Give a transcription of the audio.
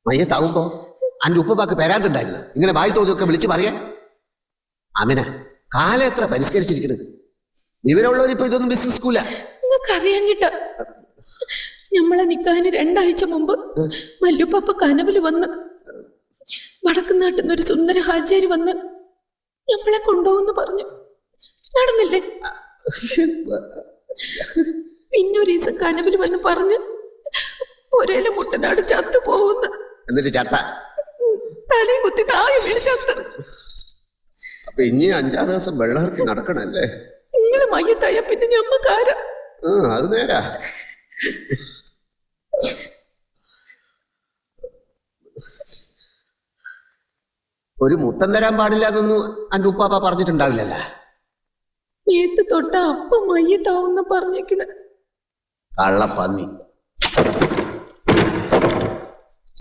മയ്യത്താവുമ്പോ അന്റെ ഉപ്പപ്പാക്ക് പെരാത്തുണ്ടായിരുന്നു. ഇങ്ങനെ വായി തോതിയൊക്കെ വിളിച്ചു പറയാ. അമിന കാലം എത്ര പരിഷ്കരിച്ചിരിക്കുന്നത്. വിവരമുള്ളവരിപ്പോ ഇതൊന്നും വിശ്വസിക്കൂല. നിങ്ങൾക്ക് അറിയാഞ്ഞിട്ട നമ്മളെ നിക്കാഹിന് 2 ആഴ്ച മുമ്പ് മല്ലുപ്പാപ്പ കനവില് വന്ന് വടക്കുന്നാട്ടിൽ ഒരു സുന്ദര ഹാജിയാര് വന്ന് നമ്മളെ കൊണ്ടുപോകുന്നു പറഞ്ഞു. നടന്നില്ലേ? പിന്നെ ഒരു ദിവസം കനവില് വന്ന് പറഞ്ഞ് ഒരേല മുട്ടനാട് ചത്തു പോകുന്നു. എന്നിട്ട് ചത്ത തലയും കുത്തി താഴെ വീണ് ചത്ത്. അപ്പൊ ഇനി 5-6 ദിവസം വെള്ളമിറക്കി നടക്കണല്ലേ? നിങ്ങള് മയ്യത്തായ പിന്നെ ഞമ്മക്കാരാ? അത് നേരാ. ഒരു മുത്തം തരാൻ പാടില്ല എന്നൊന്നും അന്റെ ഉപ്പാപ്പ പറഞ്ഞിട്ടുണ്ടാവില്ലല്ല. മേത്ത് തൊട്ട അപ്പം മയ്യത്താവുന്ന പറഞ്ഞേക്കണ കള്ളപ്പന്നി.